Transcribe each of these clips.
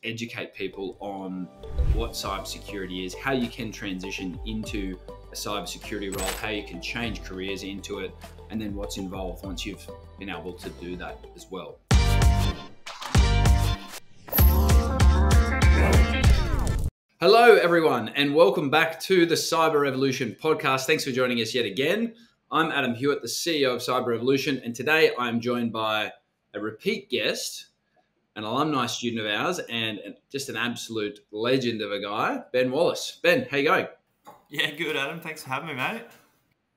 educate people on what cybersecurity is, how you can transition into a cybersecurity role, how you can change careers into it, and then what's involved once you've been able to do that as well. Hello, everyone, and welcome back to the Cyber Revolution podcast. Thanks for joining us yet again. I'm Adam Hewitt, the CEO of Cyber Revolution, and today I'm joined by a repeat guest, an alumni student of ours, and just an absolute legend of a guy, Ben Wallace. Ben, how you going? Yeah, good, Adam. Thanks for having me, mate.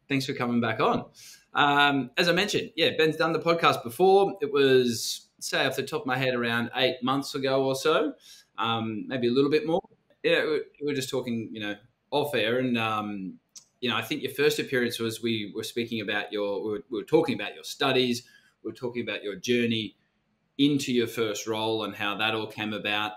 Thanks for coming back on. As I mentioned, Ben's done the podcast before. It was, say, off the top of my head, around 8 months ago or so, maybe a little bit more. Yeah, we were just talking, off air, and I think your first appearance was we were talking about your studies, we were talking about your journey into your first role and how that all came about,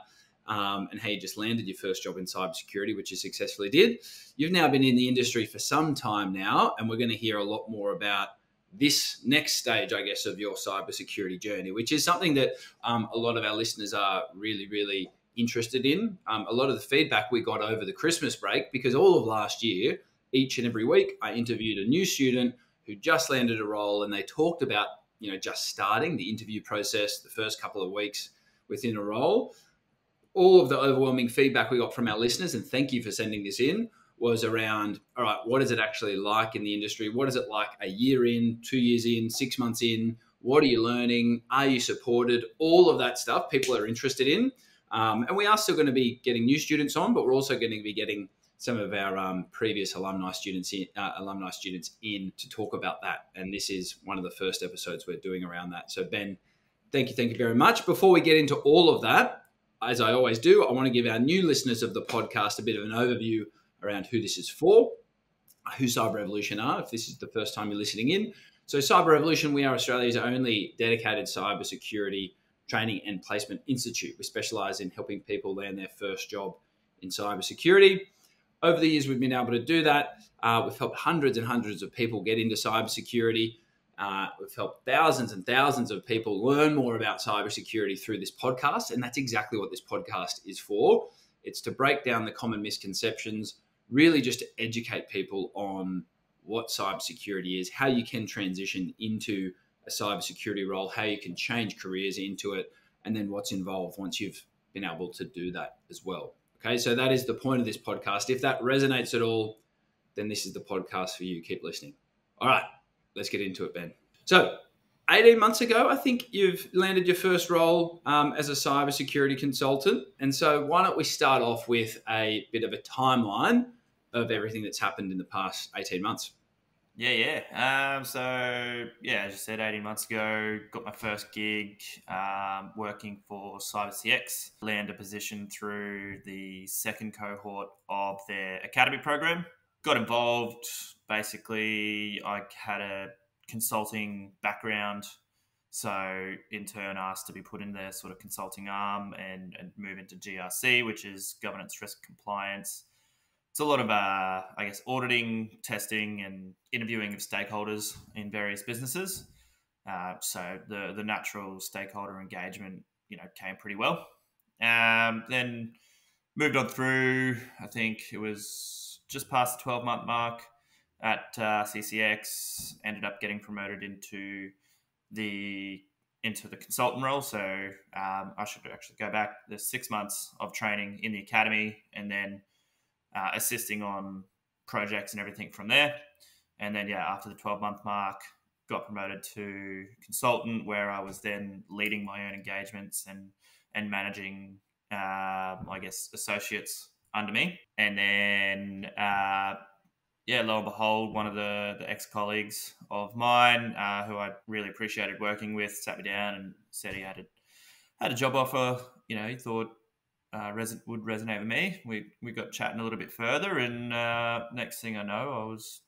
and how you just landed your first job in cybersecurity, which you successfully did. You've now been in the industry for some time now, and we're going to hear a lot more about this next stage, I guess, of your cybersecurity journey, which is something that a lot of our listeners are really, really interested in. A lot of the feedback we got over the Christmas break, because all of last year, each and every week, I interviewed a new student who just landed a role, and they talked about, just starting the interview process, the first couple of weeks within a role. All of the overwhelming feedback we got from our listeners, and thank you for sending this in, was around, all right, what is it actually like in the industry? What is it like a year in, 2 years in, 6 months in? What are you learning? Are you supported? All of that stuff people are interested in. And we are still going to be getting new students on, but we're also going to be getting some of our previous alumni students in to talk about that. And this is one of the first episodes we're doing around that. So Ben, thank you very much. Before we get into all of that, as I always do, I want to give our new listeners of the podcast a bit of an overview around who this is for, who Cyber Revolution are, if this is the first time you're listening in. So Cyber Revolution, we are Australia's only dedicated cybersecurity training and placement institute. We specialize in helping people land their first job in cybersecurity. Over the years, we've been able to do that. We've helped hundreds and hundreds of people get into cybersecurity. We've helped thousands and thousands of people learn more about cybersecurity through this podcast, and that's exactly what this podcast is for. It's to break down the common misconceptions, really just to educate people on what cybersecurity is, how you can transition into a cybersecurity role, how you can change careers into it, and then what's involved once you've been able to do that as well. Okay, so that is the point of this podcast. If that resonates at all, then this is the podcast for you. Keep listening. All right, let's get into it, Ben. So 18 months ago, I think you've landed your first role as a cybersecurity consultant. And so why don't we start off with a bit of a timeline of everything that's happened in the past 18 months? So, as you said, 18 months ago, got my first gig working for CyberCX. Landed a position through the second cohort of their academy program. Got involved. Basically, I had a consulting background, so in turn asked to be put in their sort of consulting arm and move into GRC, which is governance, risk, compliance. It's a lot of, auditing, testing, and interviewing of stakeholders in various businesses. So the natural stakeholder engagement, came pretty well. Then moved on through, I think it was just past the 12-month mark at CCX, ended up getting promoted into the consultant role. So I should actually go back. There's 6 months of training in the academy, and then assisting on projects and everything from there. And then, after the 12-month mark, got promoted to consultant, where I was then leading my own engagements and managing, associates under me. And then, lo and behold, one of the ex-colleagues of mine, who I really appreciated working with, sat me down and said he had a job offer. He thought would resonate with me. We got chatting a little bit further, and next thing I know, I was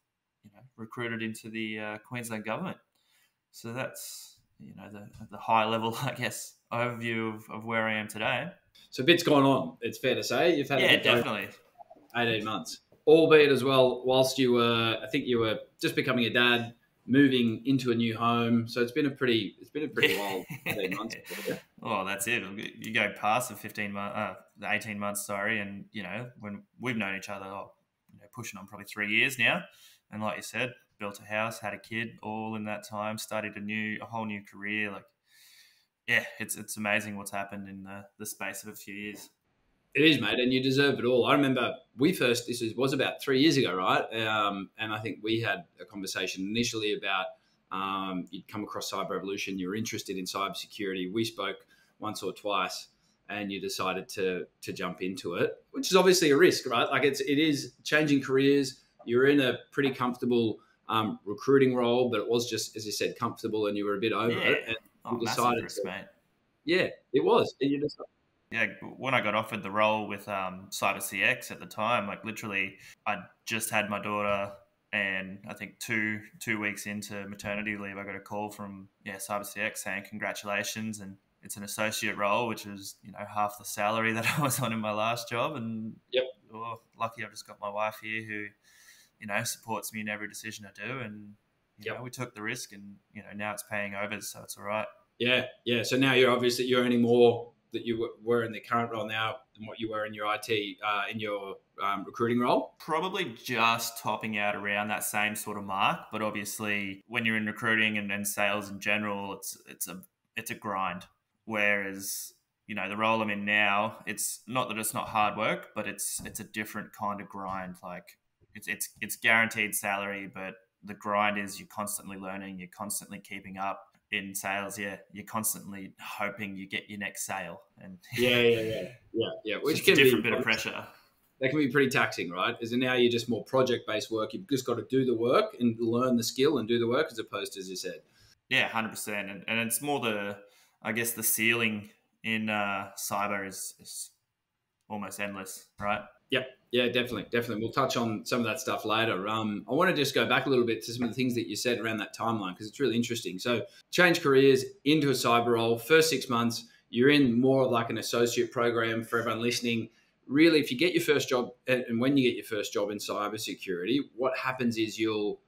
recruited into the Queensland Government. So that's the high level, I guess, overview of where I am today. So a bit's gone on. It's fair to say you've had definitely 18 months, albeit as well whilst you were just becoming a dad, Yeah. moving into a new home. So it's been a pretty wild 18 months. Oh, that's it. You go past the 18 months, sorry, and when we've known each other, pushing on probably 3 years now, and like you said, built a house, had a kid, all in that time, started a whole new career. Like, yeah, it's amazing what's happened in the space of a few years. It is, mate, and you deserve it all. I remember was about 3 years ago, right? And I think we had a conversation initially about you'd come across Cyber Revolution, you were interested in cybersecurity. We spoke once or twice, and you decided to jump into it, which is obviously a risk, right? Like it is changing careers. You're in a pretty comfortable recruiting role, but it was just, as you said, comfortable, and you were a bit over Yeah. it, and you Oh, massive decided risk, to, mate. yeah, it was. And you decided, Yeah, when I got offered the role with CyberCX at the time, like literally, I just had my daughter, and I think two weeks into maternity leave, I got a call from CyberCX saying congratulations, and it's an associate role, which is half the salary that I was on in my last job, and yep, lucky I've just got my wife here who supports me in every decision I do, and yep. we took the risk, and now it's paying over, so it's all right. Yeah, yeah. So now you're earning more that you were in the current role now than what you were in your IT in your recruiting role. Probably just topping out around that same sort of mark, but obviously when you're in recruiting and sales in general, it's a grind. Whereas the role I'm in now, it's not that it's not hard work, but it's a different kind of grind. Like it's guaranteed salary, but the grind is you're constantly learning, you're constantly keeping up. In sales, yeah, you're constantly hoping you get your next sale, and Yeah. it's Which just a can different be bit of pressure. that can be pretty taxing, right? Is now you're just more project based work. You've just got to do the work and learn the skill and do the work, as opposed to, as you said. Yeah, 100%, and it's more I guess the ceiling in cyber is almost endless, right? Yep. Yeah, definitely. We'll touch on some of that stuff later. I want to just go back a little bit to some of the things that you said around that timeline because it's really interesting. So, change careers into a cyber role. First 6 months, you're in more of like an associate program for everyone listening. Really, if you get your first job, and when you get your first job in cybersecurity, what happens is you'll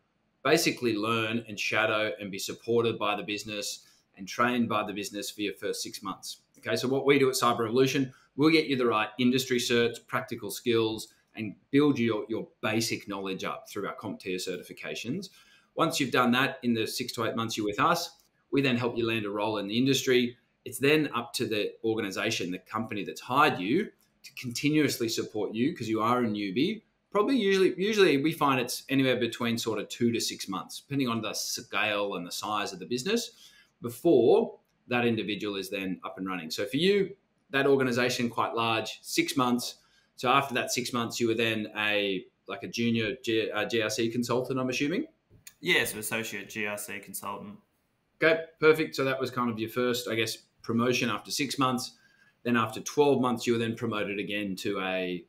basically learn and shadow and be supported by the business and trained by the business for your first 6 months. Okay, so what we do at Cyber Revolution, we'll get you the right industry certs, practical skills, and build your basic knowledge up through our CompTIA certifications. Once you've done that in the 6 to 8 months you're with us, we then help you land a role in the industry. It's then up to the organization, the company that's hired you, to continuously support you because you are a newbie. Probably usually we find it's anywhere between sort of 2 to 6 months, depending on the scale and the size of the business, before that individual is then up and running. So for you, that organization quite large, 6 months. So after that 6 months, you were then a junior GRC consultant, I'm assuming. Yeah, so associate GRC consultant. Okay, perfect. So that was kind of your first, I guess, promotion after 6 months. Then after 12 months, you were then promoted again to a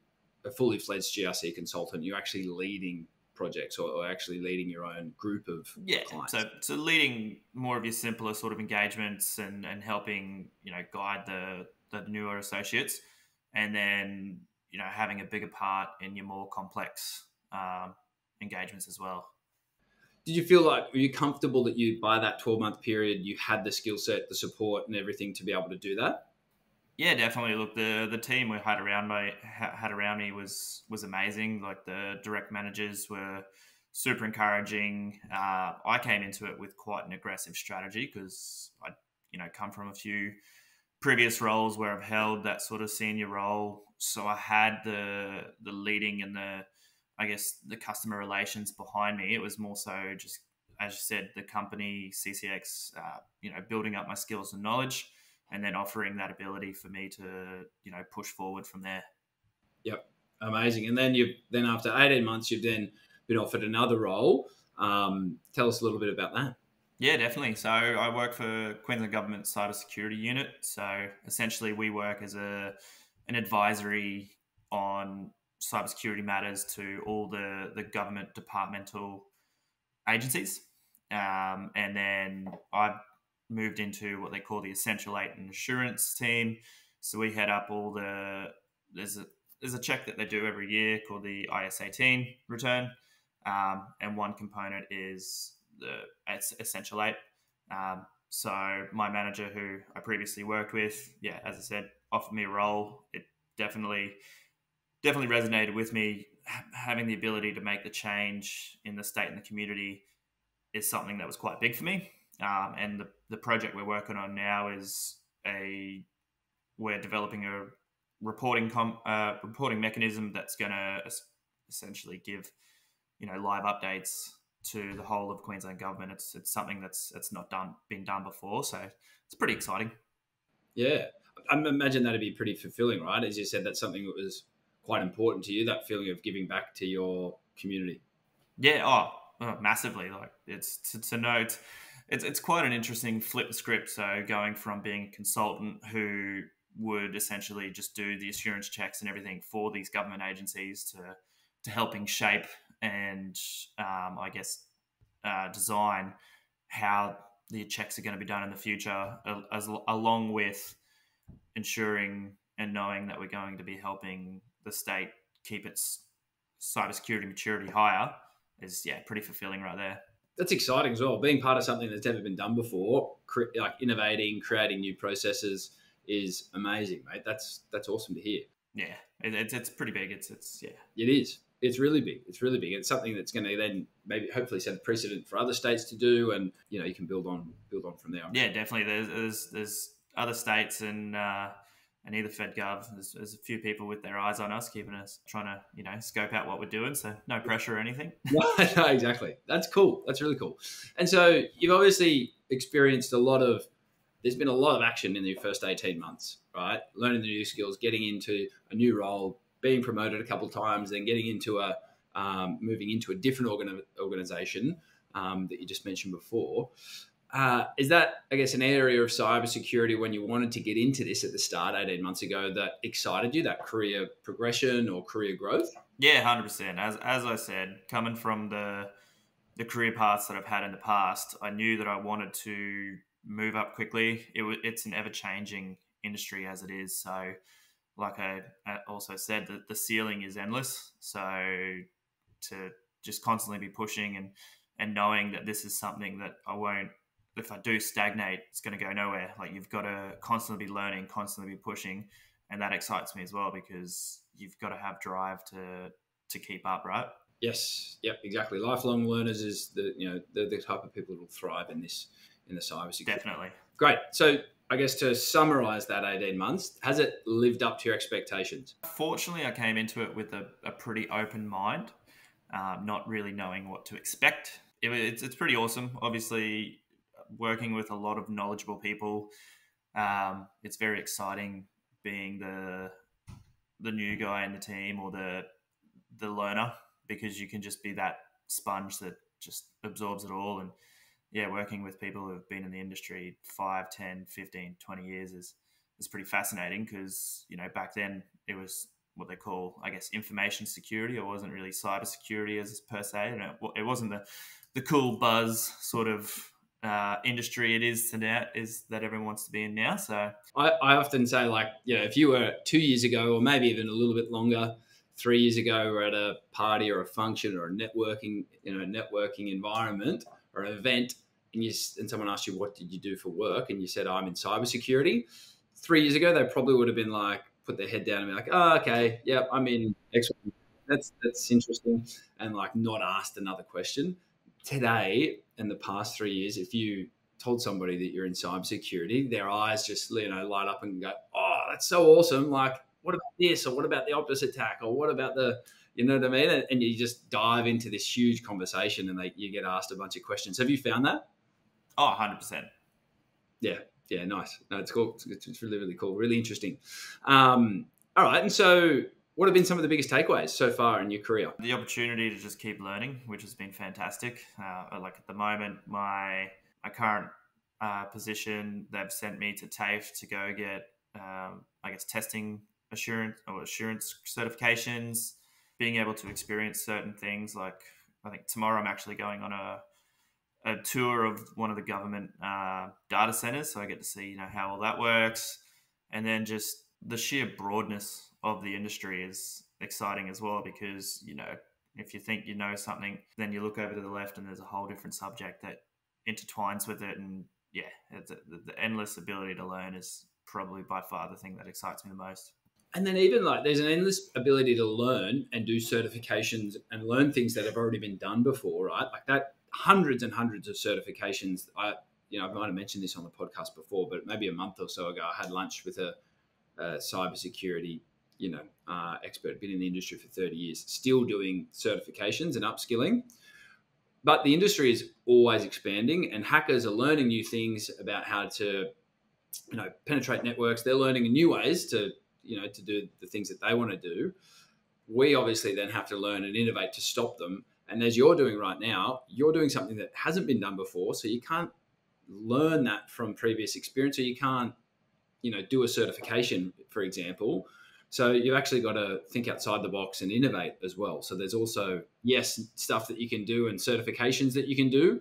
fully fledged GRC consultant. You're actually leading projects or actually leading your own group of clients. So leading more of your simpler sort of engagements and helping guide the newer associates, and then having a bigger part in your more complex engagements as well. Did you feel like, were you comfortable that you, by that 12-month period, you had the skill set, the support and everything to be able to do that? Yeah, definitely. Look, the team we had around me was amazing. Like the direct managers were super encouraging. I came into it with quite an aggressive strategy because I, come from a few previous roles where I've held that sort of senior role. So I had the leading and I guess the customer relations behind me. It was more so just, as you said, the company CCX, building up my skills and knowledge, and then offering that ability for me to, push forward from there. Yep. Amazing. And then after 18 months, you've then been offered another role. Tell us a little bit about that. Yeah, definitely. So I work for Queensland Government Cybersecurity Unit. So essentially we work as an advisory on cybersecurity matters to all the government departmental agencies. And then I moved into what they call the Essential 8 and Assurance team. So we head up all there's a check that they do every year called the IS-18 return. And one component is it's Essential 8. So my manager, who I previously worked with, yeah, as I said, offered me a role. It definitely resonated with me. Having the ability to make the change in the state and the community is something that was quite big for me. And the project we're working on now is we're developing a reporting mechanism that's going to essentially give live updates to the whole of Queensland Government. It's something that's not been done before, so it's pretty exciting. Yeah, I imagine that'd be pretty fulfilling, right? As you said, that's something that was quite important to you, that feeling of giving back to your community. Yeah, massively. Like it's to know it's quite an interesting flip the script. So going from being a consultant who would essentially just do the assurance checks and everything for these government agencies to helping shape and I guess design how the checks are going to be done in the future, along with ensuring and knowing that we're going to be helping the state keep its cybersecurity maturity higher is pretty fulfilling right there. That's exciting as well. Being part of something that's never been done before, like innovating, creating new processes, is amazing, mate. That's awesome to hear. Yeah, it's pretty big. It's It is. It's really big. It's really big. It's something that's going to then maybe hopefully set a precedent for other states to do, and you can build on from there. Yeah, definitely. There's other states and either FedGov. There's a few people with their eyes on us, keeping us trying to scope out what we're doing. So no pressure or anything. No, exactly. That's cool. That's really cool. And so you've obviously experienced there's been a lot of action in the first 18 months, right? Learning the new skills, getting into a new role, being promoted a couple of times, then getting into moving into a different organization that you just mentioned before. Is that, I guess, an area of cybersecurity when you wanted to get into this at the start 18 months ago that excited you, that career progression or career growth? Yeah, 100%. As I said, coming from the career paths that I've had in the past, I knew that I wanted to move up quickly. It's an ever-changing industry as it is. So like I also said, the ceiling is endless. So to just constantly be pushing and knowing that this is something that I won't, if I do stagnate, it's going to go nowhere. Like you've got to constantly be learning, constantly be pushing. And that excites me as well because you've got to have drive to keep up, right? Yes. Yep. Exactly. Lifelong learners is the type of people that will thrive in the cybersecurity. Definitely. Great. So I guess to summarize that 18 months, has it lived up to your expectations? Fortunately, I came into it with a pretty open mind, not really knowing what to expect. It's pretty awesome. Obviously, working with a lot of knowledgeable people, it's very exciting being the new guy in the team or the learner, because you can just be that sponge that just absorbs it all. And working with people who have been in the industry 5, 10, 15, 20 years is pretty fascinating because, back then it was what they call, I guess, information security. It wasn't really cybersecurity as per se. And it wasn't the cool buzz sort of industry it is today, is that everyone wants to be in now. So I often say, like, if you were 2 years ago or maybe even a little bit longer, 3 years ago, we're at a party or a function or a networking environment or an event, and someone asked you, what did you do for work? And you said, I'm in cybersecurity. 3 years ago, they probably would have been like, put their head down and be like, oh, okay, yeah, I'm in X. That's interesting. And like not asked another question. Today, in the past 3 years, if you told somebody that you're in cybersecurity, their eyes just light up and go, oh, that's so awesome. Like, what about this? Or what about the opposite attack? Or what about you know what I mean? And you just dive into this huge conversation and you get asked a bunch of questions. Have you found that? Oh, 100%. Yeah, nice. No, it's cool. It's really, really cool. Really interesting. All right. And so what have been some of the biggest takeaways so far in your career? The opportunity to just keep learning, which has been fantastic. Like at the moment, my current position, they've sent me to TAFE to go get, I guess, testing assurance certifications, being able to experience certain things. Like I think tomorrow I'm actually going on a tour of one of the government data centers, so I get to see how all that works, and then just the sheer broadness of the industry is exciting as well, because If you think you know something, then you look over to the left and there's a whole different subject that intertwines with it. And yeah, the endless ability to learn is probably by far the thing that excites me the most. And then even like there's an endless ability to learn and do certifications and learn things that have already been done before, right? Like that, hundreds and hundreds of certifications. I might have mentioned this on the podcast before, but maybe a month or so ago, I had lunch with a cybersecurity, expert, been in the industry for 30 years, still doing certifications and upskilling. But the industry is always expanding, and hackers are learning new things about how to, penetrate networks. They're learning new ways to do the things that they want to do. We obviously then have to learn and innovate to stop them. And as you're doing right now, you're doing something that hasn't been done before. So you can't learn that from previous experience, or you can't, do a certification, for example. So you've actually got to think outside the box and innovate as well. So there's also, yes, stuff that you can do and certifications that you can do,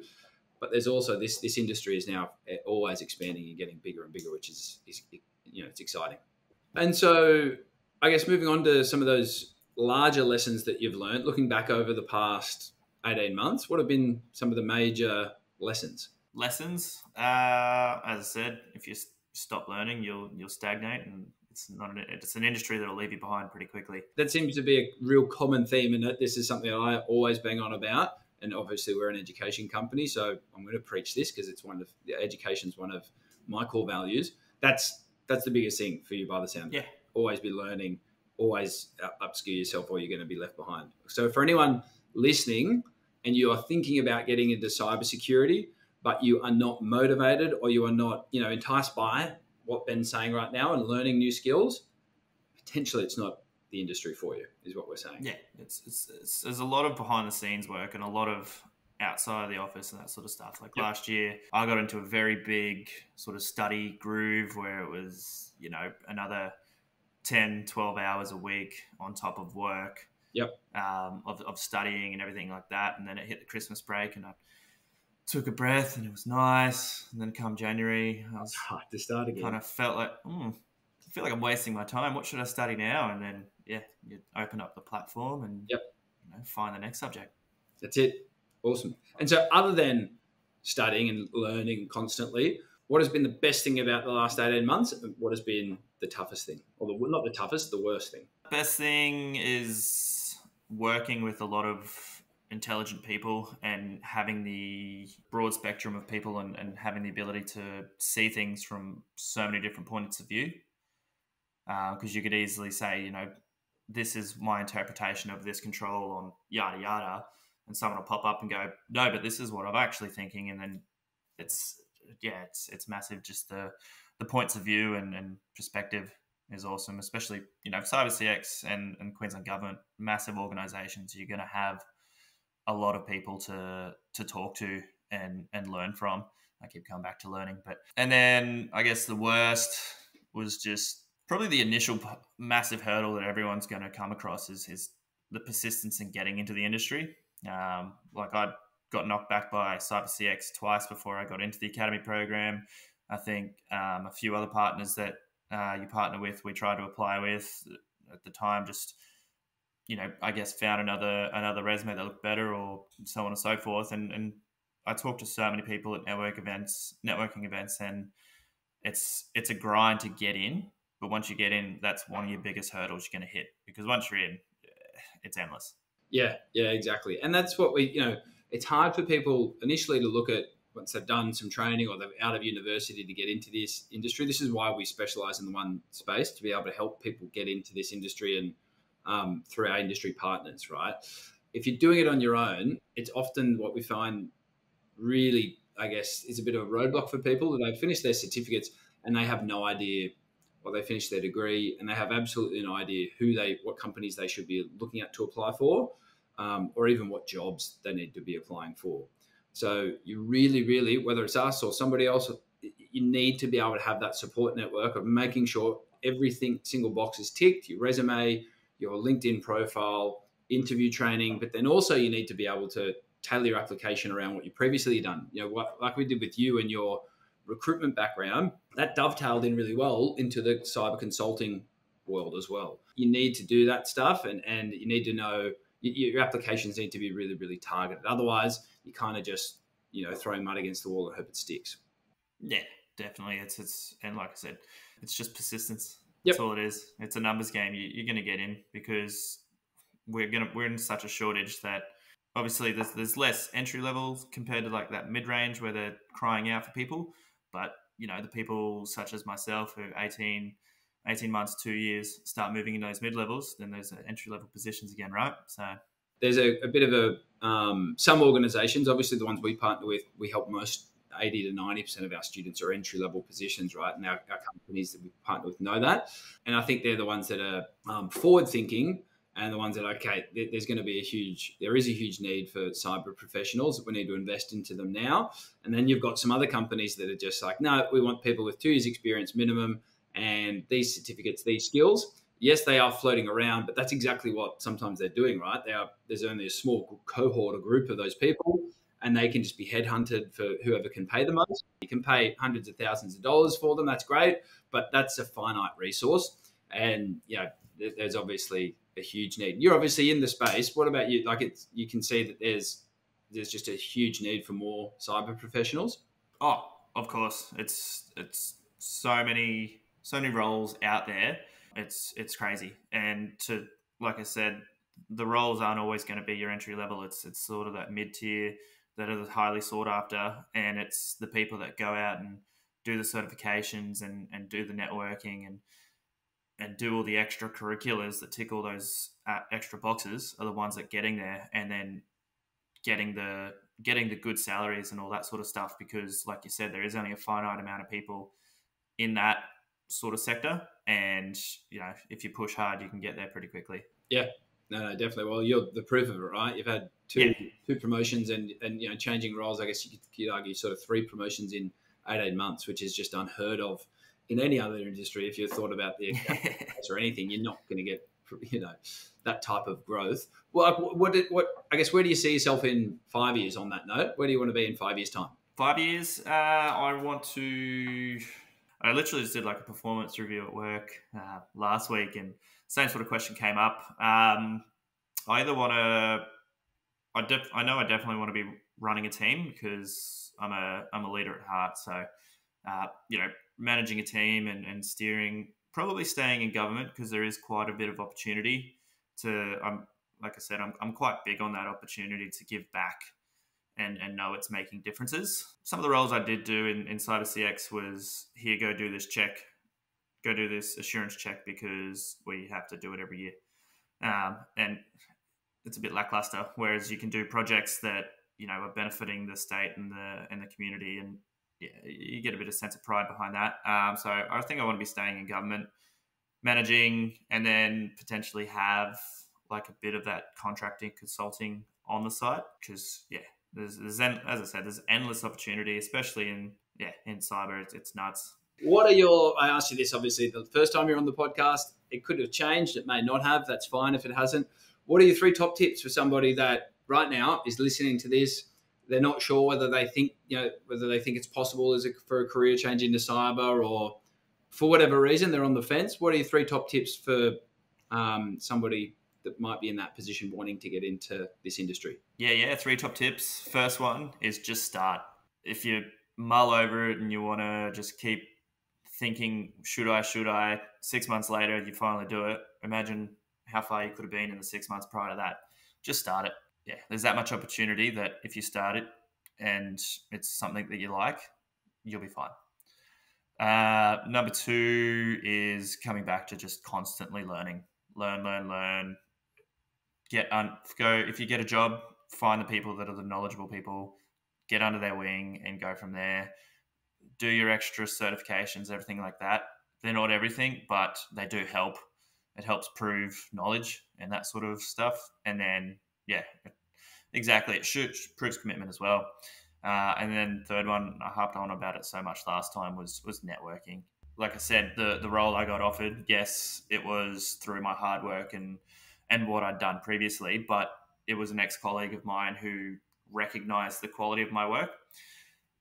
but there's also this industry is now always expanding and getting bigger and bigger, which is it's exciting. And so I guess moving on to some of those larger lessons that you've learned, looking back over the past 18 months, what have been some of the major lessons? As I said, if you stop learning, you'll stagnate, and it's an industry that'll leave you behind pretty quickly. That seems to be a real common theme, and this is something that I always bang on about. And obviously, we're an education company, so I'm going to preach this because it's education's one of my core values. That's the biggest thing for you, by the sound. Yeah, always be learning, always upskill yourself, or you're going to be left behind. So, for anyone listening, and you are thinking about getting into cybersecurity, but you are not motivated, or you are not, enticed by what Ben's saying right now and learning new skills, potentially it's not the industry for you, is what we're saying. Yeah, there's a lot of behind the scenes work and a lot of outside of the office and that sort of stuff. Like last year, I got into a very big sort of study groove where it was, another 10, 12 hours a week on top of work. Yep. Of studying and everything like that. And then it hit the Christmas break and I took a breath and it was nice. And then come January, I was hard to start again. Kind of felt like, I feel like I'm wasting my time. What should I study now? And then, you open up the platform and find the next subject. That's it. Awesome. And so other than studying and learning constantly, what has been the best thing about the last 18 months? And what has been the toughest thing? Or not the toughest, the worst thing? Best thing is working with a lot of intelligent people and having the broad spectrum of people and having the ability to see things from so many different points of view. Because you could easily say, this is my interpretation of this control on yada yada, and someone will pop up and go, no, but this is what I'm actually thinking. And then it's massive. Just the points of view and perspective is awesome, especially, CyberCX and Queensland Government, massive organisations. You're going to have a lot of people to talk to and learn from. I keep coming back to learning. And then I guess the worst was just probably the initial massive hurdle that everyone's going to come across is the persistence in getting into the industry. Like I got knocked back by CyberCX twice before I got into the academy program. I think a few other partners that you partner with, we tried to apply with at the time, just, I guess found another resume that looked better or so on and so forth. And I talked to so many people at networking events, and it's a grind to get in. But once you get in, that's one of your biggest hurdles you're going to hit, because once you're in, it's endless. Yeah, exactly. And that's what it's hard for people initially to look at once they've done some training or they're out of university to get into this industry. This is why we specialize in the one space, to be able to help people get into this industry and through our industry partners, right? If you're doing it on your own, it's often what we find really, I guess, is a bit of a roadblock for people that they've finished their certificates and they have no idea, or they finish their degree and they have absolutely no idea what companies they should be looking at to apply for, or even what jobs they need to be applying for. So you really, really, whether it's us or somebody else, you need to be able to have that support network of making sure everything, single box is ticked, your resume, your LinkedIn profile, interview training, but then also you need to be able to tailor your application around what you've previously done. Like we did with you and your recruitment background, that dovetailed in really well into the cyber consulting world as well. You need to do that stuff and you need to know your applications need to be really, really targeted. Otherwise, you kind of just, throwing mud against the wall and hope it sticks. Yeah, definitely. It's and like I said, it's just persistence. That's Yep. all it is. It's a numbers game. You're going to get in because we're in such a shortage that obviously there's less entry level compared to like that mid range where they're crying out for people. But the people such as myself who 18 months, 2 years start moving in those mid levels, then there's entry level positions again, right? So there's a bit of some organizations, obviously the ones we partner with, we help most 80 to 90% of our students are entry level positions, right? And our companies that we partner with know that. And I think they're the ones that are forward thinking and the ones that, okay, there is a huge need for cyber professionals. We need to invest into them now. And then you've got some other companies that are just like, no, we want people with 2 years experience minimum and these certificates, these skills. Yes, they are floating around, but that's exactly what sometimes they're doing, right? There's only a small cohort or group of those people, and they can just be headhunted for whoever can pay the most. You can pay hundreds of thousands of dollars for them. That's great, but that's a finite resource, and there's obviously a huge need. You're obviously in the space. What about you? Like, you can see that there's just a huge need for more cyber professionals. Oh, of course, it's so many roles out there. It's crazy, and like I said, the roles aren't always going to be your entry level. It's sort of that mid tier that are highly sought after, and it's the people that go out and do the certifications and do the networking and do all the extracurriculars that tick all those extra boxes are the ones that getting there, and then getting the good salaries and all that sort of stuff, because like you said, there is only a finite amount of people in that sort of sector, and if you push hard you can get there pretty quickly. Yeah, no, definitely. Well, you're the proof of it, right? You've had two promotions and changing roles. I guess you could argue sort of 3 promotions in 18 months, which is just unheard of in any other industry. If you thought about the or anything, you're not going to get that type of growth. Well, what I guess, where do you see yourself in 5 years on that note? Where do you want to be in 5 years' time? 5 years, I literally just did like a performance review at work last week, and same sort of question came up. I either want to, I know I definitely want to be running a team because I'm a leader at heart. So, managing a team and steering, probably staying in government because there is quite a bit of opportunity to. Like I said, I'm quite big on that opportunity to give back and know it's making differences. Some of the roles I did do in CyberCX was, here, go do this check, go do this assurance check because we have to do it every year. And it's a bit lackluster, whereas you can do projects that are benefiting the state and the community, and you get a bit of sense of pride behind that. So I think I want to be staying in government, managing, and then potentially have like a bit of that contracting consulting on the side, because there's as I said, there's endless opportunity, especially in cyber. It's nuts. I asked you this obviously the first time you're on the podcast. It could have changed. It may not have. That's fine if it hasn't. What are your 3 top tips for somebody that right now is listening to this? They're not sure whether they think it's possible for a career change into cyber, or for whatever reason they're on the fence. What are your 3 top tips for somebody that might be in that position wanting to get into this industry? Yeah. 3 top tips. First one is just start. If you mull over it and you want to just keep thinking, should I, 6 months later, you finally do it. Imagine how far you could have been in the 6 months prior to that. Just start it. Yeah, there's that much opportunity that if you start it and it's something that you like, you'll be fine. Number 2 is coming back to just constantly learning. Learn. If you get a job, find the people that are the knowledgeable people, get under their wing and go from there. Do your extra certifications, everything like that. They're not everything, but they do help. It helps prove knowledge and that sort of stuff. And then, exactly, it proves commitment as well. And then third one, I harped on about it so much last time, was networking. Like I said, the role I got offered, yes, it was through my hard work and what I'd done previously, but it was an ex-colleague of mine who recognized the quality of my work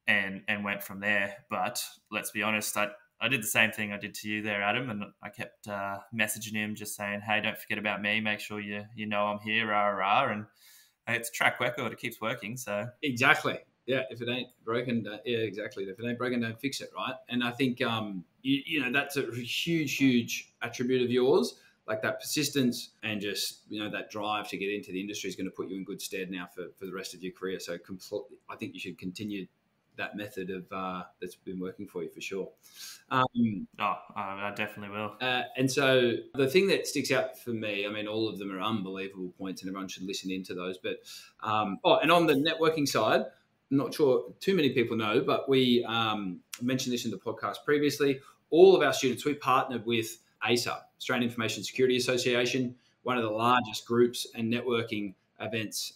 and went from there. But let's be honest, I I did the same thing I did to you there, Adam, and I kept messaging him, just saying, "Hey, don't forget about me. Make sure you know I'm here, rah rah." And it's a track record; it keeps working. So Exactly. Yeah. If it ain't broken, yeah, exactly. If it ain't broken, don't fix it. Right. And I think, you know, that's a huge, huge attribute of yours. Like that persistence and just, you know, that drive to get into the industry is going to put you in good stead now for the rest of your career. So I think you should continue that method of that's been working for you for sure. I definitely will. And so the thing that sticks out for me, I mean, all of them are unbelievable points, and everyone should listen into those. But and on the networking side, I'm not sure too many people know, but we mentioned this in the podcast previously. All of our students, we partnered with ASA, Australian Information Security Association, one of the largest groups and networking events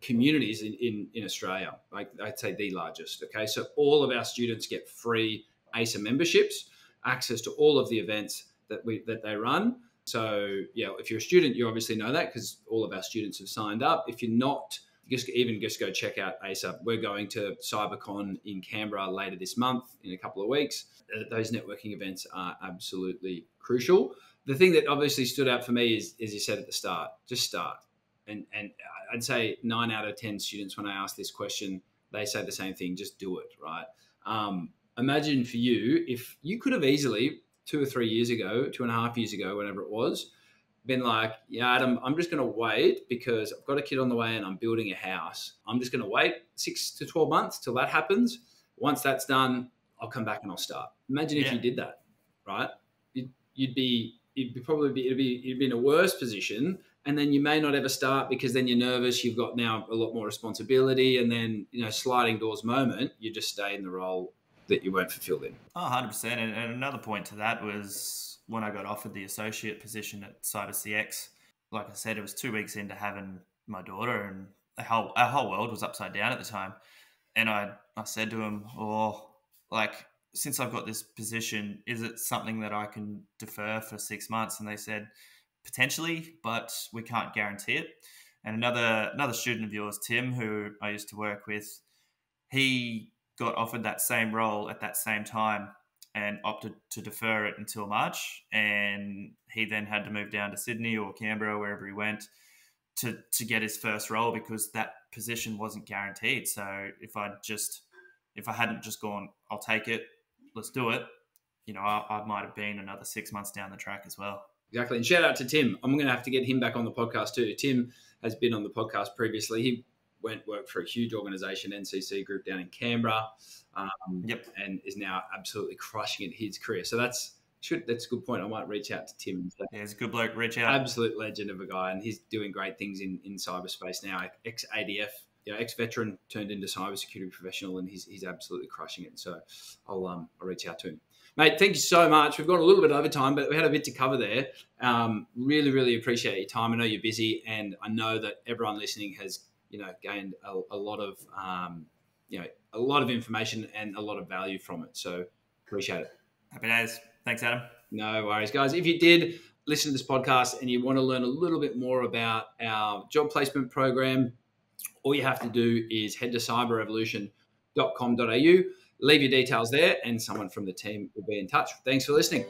communities in Australia. Like I'd say the largest. Okay, so all of our students get free ASA memberships, access to all of the events that they run. So yeah, if you're a student, you obviously know that because all of our students have signed up. If you're not, just go check out ASA. We're going to CyberCon in Canberra later this month in a couple of weeks. Those networking events are absolutely crucial. The thing that obviously stood out for me is, as you said at the start, just start. And I'd say 9 out of 10 students, when I ask this question, they say the same thing: just do it, right? Imagine for you, if you could have easily 2.5 years ago, whenever it was, been like, yeah, Adam, I'm just going to wait because I've got a kid on the way and I'm building a house. I'm just going to wait 6 to 12 months till that happens. Once that's done, I'll come back and I'll start. Imagine if you did that, right? You'd be in a worse position, and then you may not ever start because then you're nervous. You've got now a lot more responsibility, and then, you know, sliding doors moment, you just stay in the role that you weren't fulfilled in. 100%. And another point to that was when I got offered the associate position at Cybersecurity. Like I said, it was 2 weeks into having my daughter, and our whole world was upside down at the time. And I said to him, since I've got this position, is it something that I can defer for 6 months? And they said, potentially, but we can't guarantee it. And another student of yours, Tim, who I used to work with, he got offered that same role at that same time and opted to defer it until March. And he then had to move down to Sydney or Canberra, wherever he went, to get his first role because that position wasn't guaranteed. So if I hadn't just gone, I'll take it, let's do it, you know, I might have been another 6 months down the track as well. Exactly. And shout out to Tim. I'm going to have to get him back on the podcast too. Tim has been on the podcast previously. He worked for a huge organisation, NCC Group, down in Canberra, and is now absolutely crushing it in his career. So that's a good point. I might reach out to Tim. Yeah, he's a good bloke. Reach out. Absolute legend of a guy, and he's doing great things in cyberspace now. Ex-ADF, you know, ex-veteran turned into cybersecurity professional, and he's absolutely crushing it. So I'll reach out to him. Mate, thank you so much. We've gone a little bit over time, but we had a bit to cover there. Really, really appreciate your time. I know you're busy, and I know that everyone listening has, you know, gained a lot of, a lot of information and a lot of value from it. So appreciate it. Happy days. Thanks, Adam. No worries, guys. If you did listen to this podcast and you want to learn a little bit more about our job placement program, all you have to do is head to cyberrevolution.com.au, leave your details there, and someone from the team will be in touch. Thanks for listening.